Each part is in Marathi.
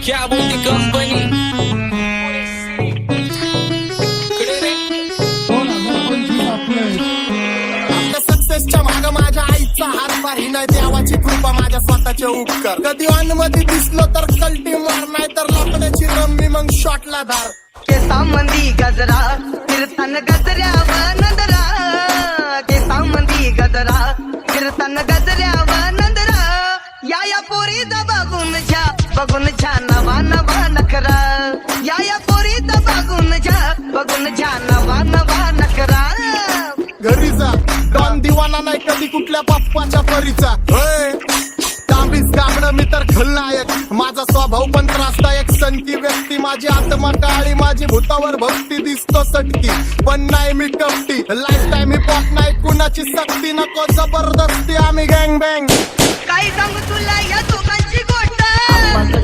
क्या बोलती कंपनी सक्सेसच्या माग माझ्या आईचा हातभार ही नाही देवाची कृपा माझ्या स्वतःचे उपकार कधी अनमती दिसलो तर कल्टी मार नाही तर लपण्याची रम्मी मग शॉटला धार केसांमंदी गजरा फिरताना गजऱ्यावर नंदरा केसांमंदी गजरा फिरताना गजऱ्यावर नंदरा या पोरीचा बघून छा नवा नवा नखरा या पोरीचा बघून छा नवा नवा नखरा घरी जा डॉन दिवाना नाही कधी कुठल्या पप्पाच्या परीचा तांबीस गाबड मी तर खलनायक माझा स्वभाव पण त्रासदायक सनकी व्यक्ती माझी आत्मा काळी माझी भूतावर भक्ती दिसतो सटकी पण नाही मी कपटी लाईफ टाइम ही पॉप नाही कुणाची सक्ती नको जबरदस्ती आम्ही गँग बँग काय सांगू तुला या दोघांची गोष्ट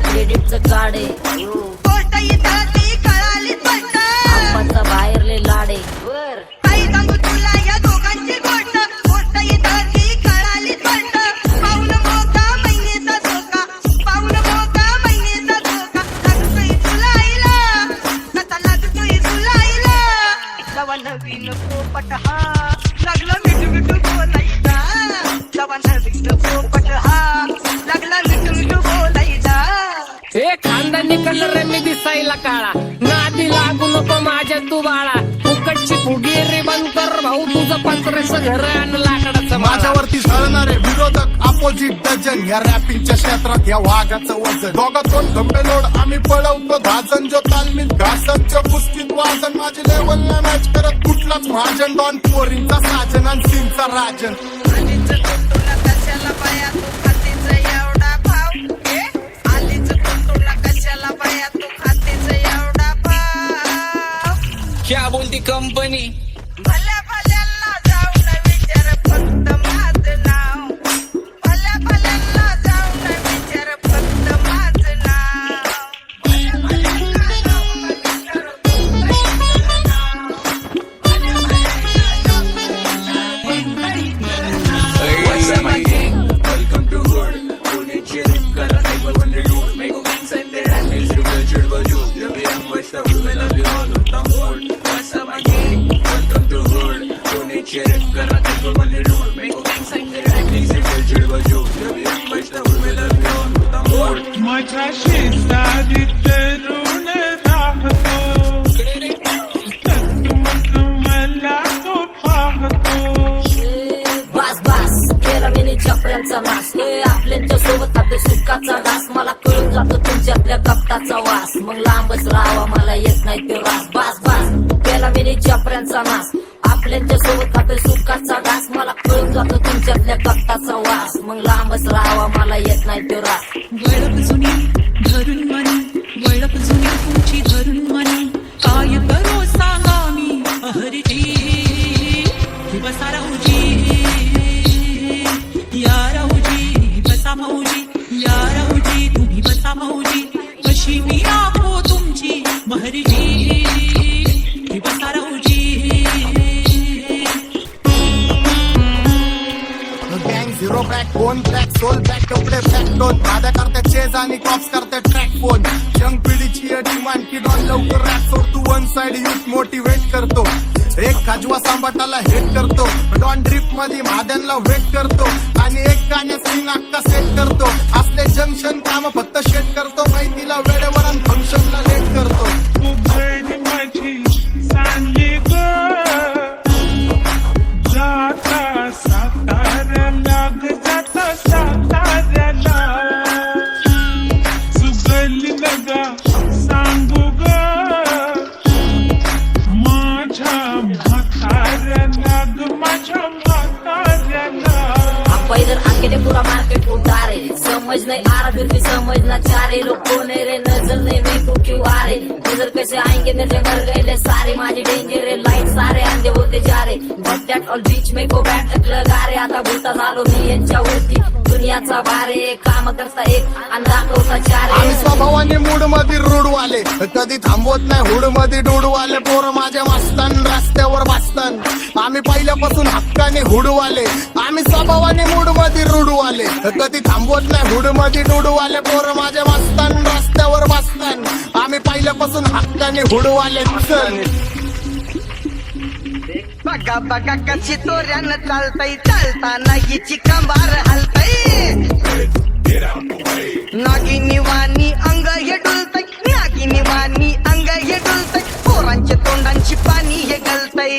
क्रेडिटचं काढे गोष्ट इथं ती कळाली स्पष्ट आप्पाचा बाहेरले लाडे काय सांगू तुला या दोघांची गोष्ट गोष्ट इथं ती कळाली स्पष्ट पाऊल मोका बहिणीचा धोका पाऊल मोका बहिणीचा धोका लागतोय तुला आईला कसा लागतोय तुला आईला जवा नवीन पोपट हा लागला मिठू मिठू बोलायचा जवा नवीन पोपट हा लागला मिठू मिठू बोलायचा हे खानदानी कलर रे मी दिसायला काळा नादी लागू नको माझ्या तू बाळा फुकटची फुगी रे बंद कर भाऊ तुझं पंधराचं घर आणि लाकडाचं माझ्यावरती झळणारे विरोधक अपोजिट डझन या रॅपिंगच्या क्षेत्रात या वाघाचं वजन दोघातून गंभीर आम्ही पळवतो धाजन जो तालमीत घासांच्या कुस्तीत वाजन माझी लेवलला मॅच करत कुठलाच महाजन डॉन पोरींचा साजन आणि सीनचा राजन आलीच तुला कशाला बाया तू खातीच एवढा भाव आलीच तुला कशाला बाया तू खातीच एवढा भाव क्या बोलती कंपनी भल्या भल्यांना जाऊन विचार फक्त माझं नाव भल्या भल्यांना जाऊन विचार फक्त माझं नाव भल्या भल्यांना जाऊन विचार माझ्या शेजारी तरुण राहतो मग मला तो पाहतो बस बस केला मी चपऱ्यांचा नाश आपल्यांच्या सोबत आपल्या सुखाचा डास मला कळून जातो तुमच्यातल्या कपटाचा वास मग लांबच राहावा मला येत नाही तो रास बस बस केला मी चपऱ्यांचा नाश आपल्यांच्या सोबत आपल्या सुखाचा डास मला कळून जातो तुमच्यातल्या कपटाचा वास मग लांबच राहावा मला येत नाही तो रास वळप जुनी धरून मनी वळप जुनी तुमची धरून मनी काय करो सांगा मी अहरजी बसा राऊजी या राऊजी बसा माऊजी या राऊजी तुम्ही बसा माऊजी कशी मी राहो तुमची महरजी बसा राऊजी गँग zero back phone track soul back कपडे बॅक दोन दादा करते चेज आणि कॉप्स करते ट्रॅक फोन यंग पिढीची डिमांड की डॉन लवकर रॅप सोड तू वन साइड युथ मोटिवेट करतो एक खाजवा सांबाटाला हेट करतो डॉन ड्रिप मध्ये महाद्यांना वेट करतो आणि एक गाण्यासाठी नाक्का सेट करतो असले जंक्शन काम फक्त शेट करतो माहितीला वेळेवर आणि फंक्शनला लेट करतो उघड माझी सांगे ग जाता साताऱ्याला ग जाता साताऱ्याला सुगली नगा सांगू ग माझ्या म्हाताऱ्याला ग माझ्या म्हाताऱ्याला पैदल आके पूरा मार्केट उतारे समझ नहीं आ रहा फिर भी समझना चाह रहे लोग कौन है रे नजर नहीं मेरे को क्यों आ रहे नजर कैसे आएंगे मेरे घर गए सारे माझे डेंजर है लाइट सारे अंधे होते जा रहे बट दैट ऑल बीच में को बैठक लगा रे आता बोलता झालो मी यांच्यावरती दुनियाचा भारे काम करता एक आणि दाखवता चार आम्ही स्वभावाने मूड मध्ये रूडवाले कधी थांबवत नाही हुड मध्ये डुडवाले पोरं माझ्या मस्तान रस्त्यावर बसतान आम्ही पहिल्यापासून हक्काने हुडवाले आम्ही स्वभावाने मूड मध्ये रूडवाले कधी थांबवत नाही हुड मध्ये डुडवाले पोरं माझ्या मस्तान रस्त्यावर उद्यापासून हक्काने हुडवाले चल. बघा बघा कशी तोऱ्यानं चालतय, चालताना हिची कंबार हलतय. नागिनी वाणी अंग हे डुलतय, नागिनी वाणी अंग हे डुलतय. पोरांच्या तोंडांची पाणी हे गलतय.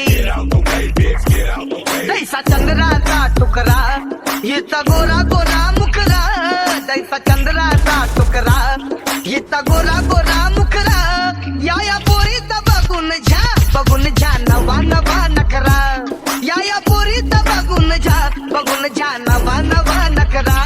जैसा चंद्राचा तुकडा हिचा गोरा गोरा मुखरा. जैसा चंद्राचा तुकडा हिचा गोरा गोरा मुखरा. या पोरीचा बघून झा नवा नवा नखरा. या पोरीचा बघून झा नवा नवा नखरा.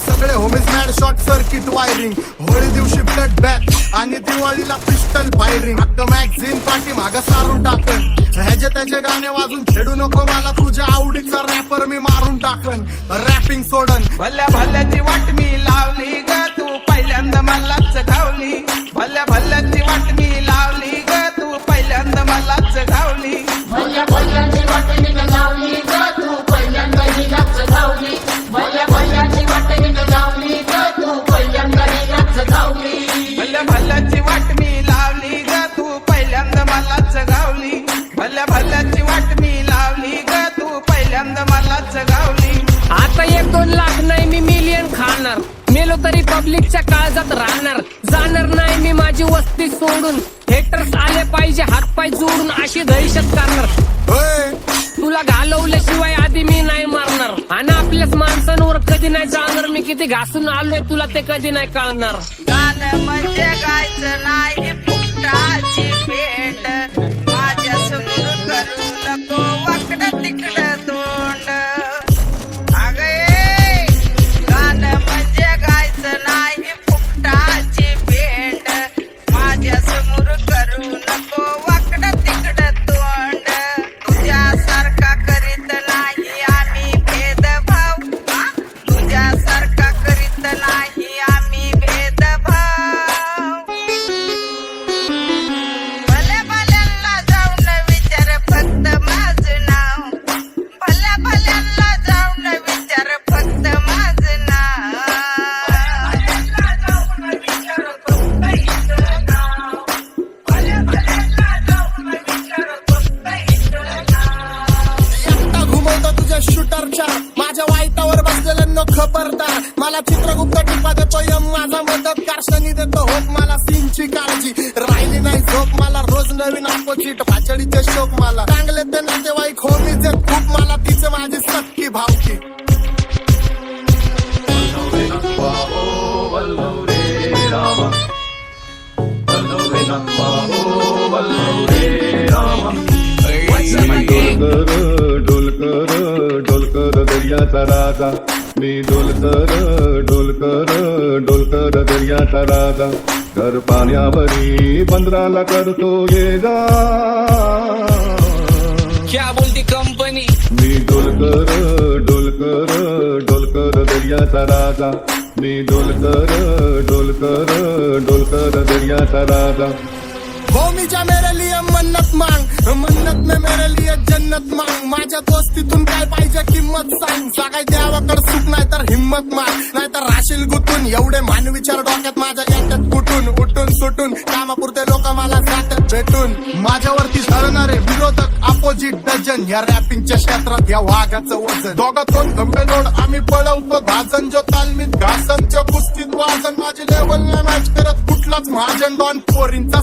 सगळे homies mad short circuit wiring. Holi दिवशी ब्लड बॅक आणि दिवाळीला पिस्टल फायरिंग. हक्क मॅगझिन पाठी माग सारून टाकन. ह्याचे त्याचे गाणे वाजून खेळू नको मला. तुझ्या आवडीचा रॅपर मी मारून टाकन. रॅपिंग सोडन. भल्या भल्याची वाट मी लावली ग तू पहिल्यांदा मलाच घावली. भल्या भल्याची वाट मी लावली ग तू पहिल्यांदा मलाच घावली. भल्या भल्याची वाट मी लावली ग तू पहिल्यांदा हिलाच धावली. भल्या भल्याची वाट मी लावली ग तू पहिल्यांदा हिलाच धावली. भल्या भल्याची वाट मी लावली ग तू पहिल्यांदा मलाच घावली. भल्या भल्याची वाट मी लावली ग तू पहिल्यांदा मलाच घावली. आता 1-2 लाख नाही मी मिलियन खाणार. मेलो तरी पब्लिकच्या काळजात राहणार. जाणार नाही मी माझी वस्ती सोडून. हेटर्स आले पाहिजे हातपाय जोडून. अशी दहशत करणार. होय तुला घालवल्याशिवाय आधी मी नाही मारणार. आणि आपल्याच माणसांवर कधी नाही जाणार. मी किती घासून आलोय तुला ते कधी नाही कळणार. गाणं म्हणजे गायचं नाही फुकटाची भेट. माझ्या समोर करू नको वाकडं तिकडं तोंड. अगे गाणं म्हणजे गायचं नाही फुकटाची भेट. माझ्या समोर करू नको वाकडं तिकडं तोंड. तुझ्यासारखा करीत नाही आम्ही भेदभाव. तुझ्यासारखा करीत नाही आम्ही भेदभाव. भल्या भल्यांना जाऊन विचार फक्त माझं नाव. भल्या भल्यांना जाऊन विचार फक्त माझं नाव. एकटा घुमवतो तुझ्या शूटरच्या. माझ्या वाईटावर बसलेल्यांनो खबरदार. मला चित्रगुप्त टिपा देतो यम माझा मदतकार. शनी देतो होप मला सीनची काळजी. राहिली नाही झोप मला रोज नवीन अपोजिट. भाचडीचे शोक मला चांगले ते नातेवाईक होमीच आहेत खूप. मला तिचे माझी सक्की भावकी. डोलकर दर्याचा राजा. मी डोलकर दर्याचा राजा. घर पाण्यावरी बंदराला करतो ये जा. क्या बोलती कंपनी. मी डोलकर दर्याचा राजा. मी डोलकर दर्याचा राजा. होमीच्या मेरे लिए मन्नत मांग. मन्नत में मेरे लिए जन्नत मांग. माझ्या दोस्तीतून काय पाहिजे किंमत सांग. सगळ्या देवाकड सुख नाही तर हिम्मत माग. नाहीतर राशील गुतून. एवढे मानविचार डोक्यात माझ्या येतात कुठून. उठून सुटून कामापुरते लोक मला जातात भेटून. माझ्यावरती धरणारे विरोधक अपोजिट डझन. या रॅपिंगच्या क्षेत्रात या वाघाचं वजन. दोघातून खंबे लोड आम्ही पळवतो भाजन. जो तालमीत घासनच्या कुस्तीत वाजन. माझी लेवल नाही मॅच करत कुठलाच महाजन. डॉन पोरींचा